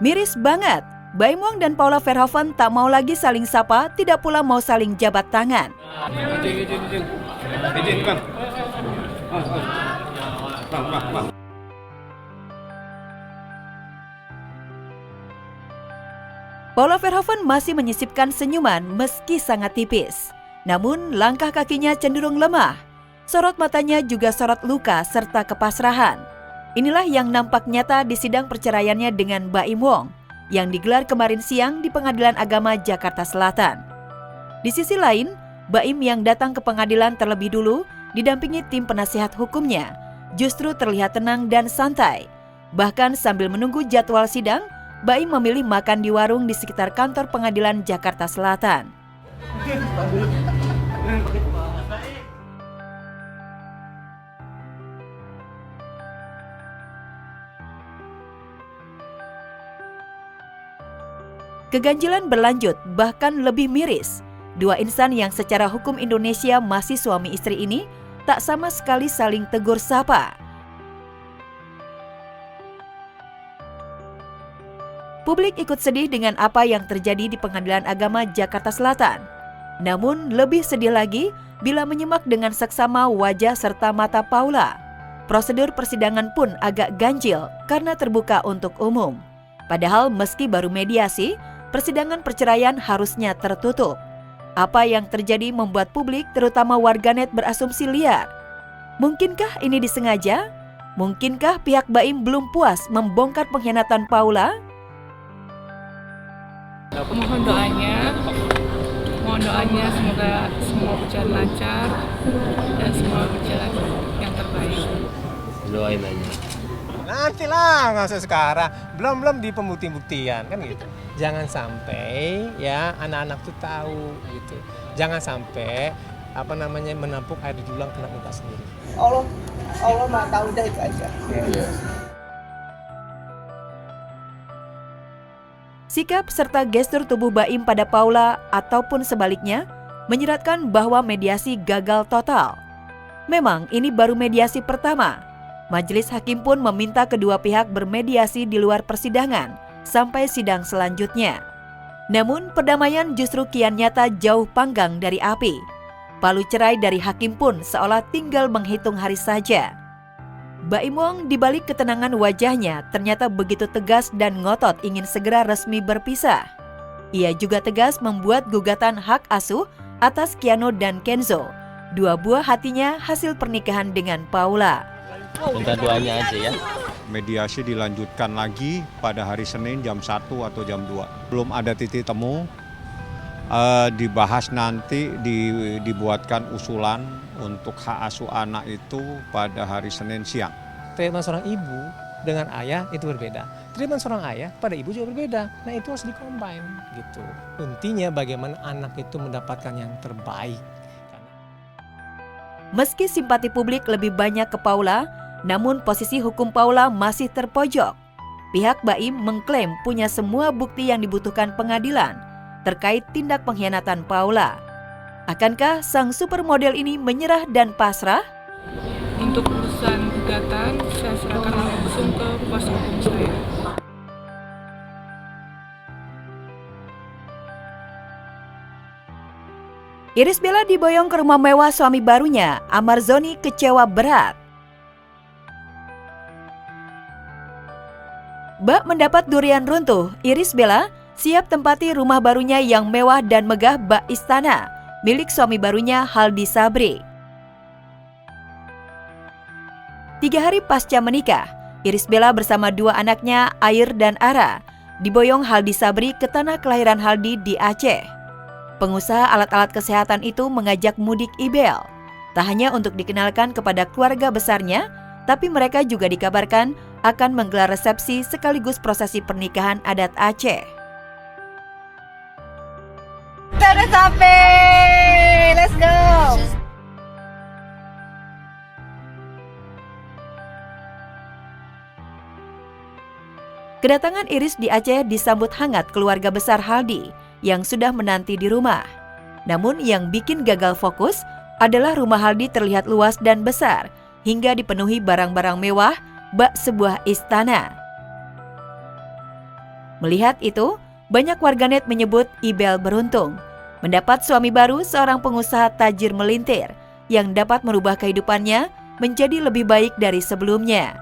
Miris banget. Baim Wong dan Paula Verhoeven tak mau lagi saling sapa, tidak pula mau saling jabat tangan. Paula Verhoeven masih menyisipkan senyuman meski sangat tipis. Namun langkah kakinya cenderung lemah. Sorot matanya juga sorot luka serta kepasrahan. Inilah yang nampak nyata di sidang perceraiannya dengan Baim Wong yang digelar kemarin siang di Pengadilan Agama Jakarta Selatan. Di sisi lain, Baim yang datang ke pengadilan terlebih dulu didampingi tim penasihat hukumnya justru terlihat tenang dan santai. Bahkan sambil menunggu jadwal sidang, Baim memilih makan di warung di sekitar kantor pengadilan Jakarta Selatan. Keganjilan berlanjut, bahkan lebih miris. Dua insan yang secara hukum Indonesia masih suami istri ini tak sama sekali saling tegur sapa. Publik ikut sedih dengan apa yang terjadi di Pengadilan Agama Jakarta Selatan. Namun lebih sedih lagi bila menyimak dengan seksama wajah serta mata Paula. Prosedur persidangan pun agak ganjil karena terbuka untuk umum. Padahal meski baru mediasi, persidangan perceraian harusnya tertutup. Apa yang terjadi membuat publik terutama warganet berasumsi liar. Mungkinkah ini disengaja? Mungkinkah pihak Baim belum puas membongkar pengkhianatan Paula? Mohon doanya semoga semua berjalan lancar dan semua berjalan yang terbaik. Doain aja. Nantilah, nggak usah sekarang. Belum di pembuktian kan gitu. Jangan sampai ya anak-anak tuh tahu gitu. Jangan sampai menampuk air di dulang kena muka sendiri. Allah mah tahu dah itu aja. Yeah. Sikap serta gestur tubuh Baim pada Paula ataupun sebaliknya menyeratkan bahwa mediasi gagal total. Memang ini baru mediasi pertama. Majelis hakim pun meminta kedua pihak bermediasi di luar persidangan sampai sidang selanjutnya. Namun perdamaian justru kian nyata jauh panggang dari api. Palu cerai dari hakim pun seolah tinggal menghitung hari saja. Baim Wong dibalik ketenangan wajahnya ternyata begitu tegas dan ngotot ingin segera resmi berpisah. Ia juga tegas membuat gugatan hak asuh atas Kiano dan Kenzo, dua buah hatinya hasil pernikahan dengan Paula. Minta doanya aja ya. Mediasi dilanjutkan lagi pada hari Senin jam 1 atau jam 2. Belum ada titik temu, dibahas nanti dibuatkan usulan untuk hak asuh anak itu pada hari Senin siang. Treatment seorang ibu dengan ayah itu berbeda. Treatment seorang ayah pada ibu juga berbeda. Nah itu harus dikombin gitu. Intinya bagaimana anak itu mendapatkan yang terbaik. Meski simpati publik lebih banyak ke Paula, namun posisi hukum Paula masih terpojok. Pihak Baim mengklaim punya semua bukti yang dibutuhkan pengadilan terkait tindak pengkhianatan Paula. Akankah sang supermodel ini menyerah dan pasrah? Untuk urusan gugatan, saya serahkan langsung ke kuasa hukum saya. Irish Bella diboyong ke rumah mewah suami barunya. Amar Zoni kecewa berat. Bak mendapat durian runtuh, Irish Bella siap tempati rumah barunya yang mewah dan megah bak istana, milik suami barunya Haldi Sabri. 3 hari pasca menikah, Irish Bella bersama 2 anaknya, Air dan Ara, diboyong Haldi Sabri ke tanah kelahiran Haldi di Aceh. Pengusaha alat-alat kesehatan itu mengajak mudik Ibel, tak hanya untuk dikenalkan kepada keluarga besarnya, tapi mereka juga dikabarkan akan menggelar resepsi sekaligus prosesi pernikahan adat Aceh. Kita udah sampai, let's go. Kedatangan Irish di Aceh disambut hangat keluarga besar Haldi yang sudah menanti di rumah. Namun yang bikin gagal fokus adalah rumah Haldi terlihat luas dan besar hingga dipenuhi barang-barang mewah bak sebuah istana. Melihat itu, banyak warganet menyebut Ibel beruntung mendapat suami baru seorang pengusaha tajir melintir yang dapat merubah kehidupannya menjadi lebih baik dari sebelumnya.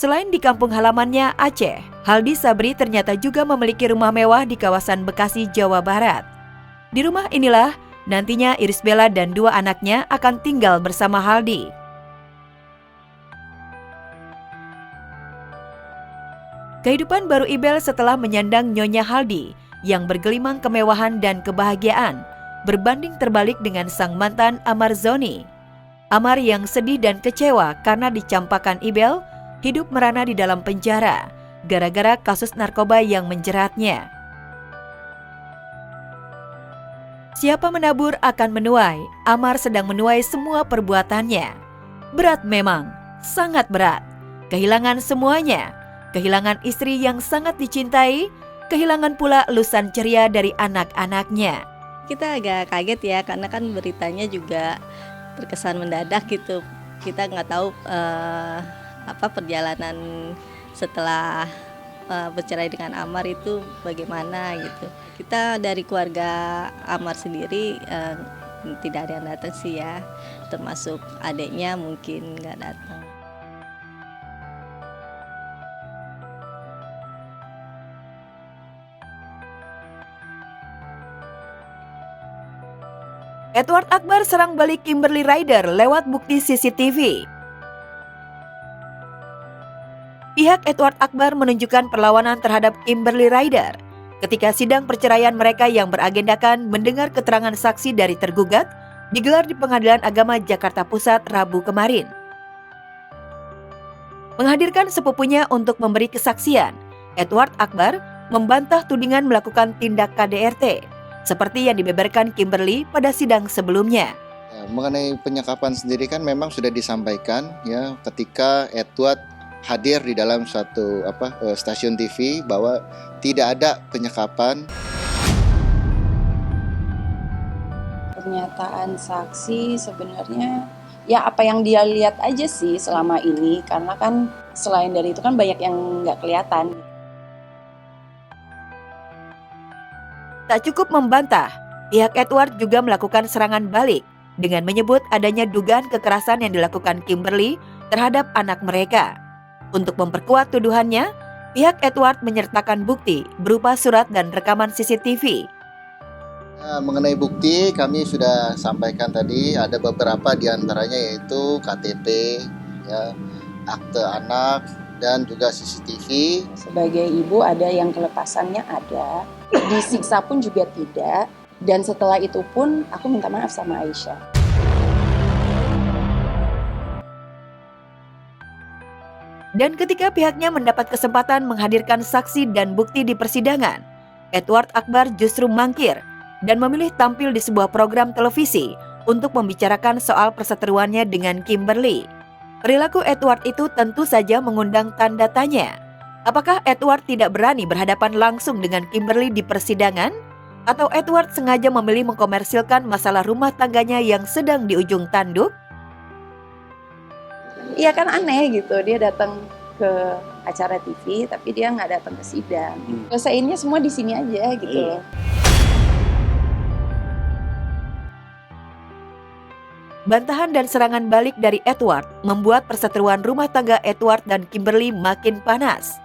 Selain di kampung halamannya Aceh, Haldi Sabri ternyata juga memiliki rumah mewah di kawasan Bekasi, Jawa Barat. Di rumah inilah nantinya Irish Bella dan 2 anaknya akan tinggal bersama Haldi. Kehidupan baru Ibel setelah menyandang Nyonya Haldi yang bergelimang kemewahan dan kebahagiaan berbanding terbalik dengan sang mantan Amar Zoni. Amar yang sedih dan kecewa karena dicampakkan Ibel hidup merana di dalam penjara gara-gara kasus narkoba yang menjeratnya. Siapa menabur akan menuai. Amar sedang menuai semua perbuatannya. Berat memang, sangat berat. Kehilangan semuanya. Kehilangan istri yang sangat dicintai, kehilangan pula elusan ceria dari anak-anaknya. Kita agak kaget ya, karena kan beritanya juga terkesan mendadak gitu. Kita nggak tahu perjalanan setelah bercerai dengan Amar itu bagaimana gitu. Kita dari keluarga Amar sendiri tidak ada yang datang sih ya, termasuk adiknya mungkin nggak datang. Edward Akbar serang balik Kimberly Ryder lewat bukti CCTV. Pihak Edward Akbar menunjukkan perlawanan terhadap Kimberly Ryder ketika sidang perceraian mereka yang beragendakan mendengar keterangan saksi dari tergugat digelar di Pengadilan Agama Jakarta Pusat Rabu kemarin. Menghadirkan sepupunya untuk memberi kesaksian, Edward Akbar membantah tudingan melakukan tindak KDRT seperti yang dibeberkan Kimberly pada sidang sebelumnya. Mengenai penyekapan sendiri kan memang sudah disampaikan ya ketika Edward hadir di dalam suatu stasiun TV bahwa tidak ada penyekapan. Pernyataan saksi sebenarnya ya apa yang dia lihat aja sih selama ini, karena kan selain dari itu kan banyak yang nggak kelihatan. Tak cukup membantah, pihak Edward juga melakukan serangan balik dengan menyebut adanya dugaan kekerasan yang dilakukan Kimberly terhadap anak mereka. Untuk memperkuat tuduhannya, pihak Edward menyertakan bukti berupa surat dan rekaman CCTV. Mengenai bukti kami sudah sampaikan tadi, ada beberapa diantaranya yaitu KTP, ya, akte anak, dan juga CCTV. Sebagai ibu ada yang kelepasannya ada, disiksa pun juga tidak, dan setelah itu pun aku minta maaf sama Aisyah. Dan ketika pihaknya mendapat kesempatan menghadirkan saksi dan bukti di persidangan, Edward Akbar justru mangkir dan memilih tampil di sebuah program televisi untuk membicarakan soal perseteruannya dengan Kimberly. Perilaku Edward itu tentu saja mengundang tanda tanya. Apakah Edward tidak berani berhadapan langsung dengan Kimberly di persidangan? Atau Edward sengaja memilih mengkomersilkan masalah rumah tangganya yang sedang di ujung tanduk? Iya kan aneh gitu, dia datang ke acara TV tapi dia nggak datang ke sidang. Selesaiinnya semua di sini aja gitu loh. Bantahan dan serangan balik dari Edward membuat perseteruan rumah tangga Edward dan Kimberly makin panas.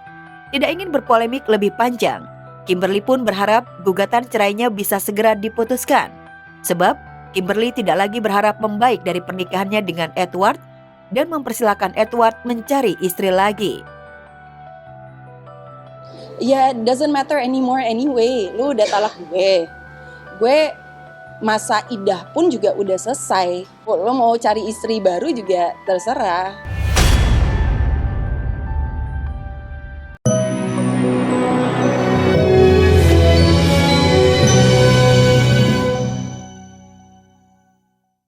Tidak ingin berpolemik lebih panjang, Kimberly pun berharap gugatan cerainya bisa segera diputuskan. Sebab Kimberly tidak lagi berharap membaik dari pernikahannya dengan Edward dan mempersilahkan Edward mencari istri lagi. Ya, doesn't matter anymore anyway. Lu udah talak gue. Gue masa idah pun juga udah selesai. Lo mau cari istri baru juga terserah.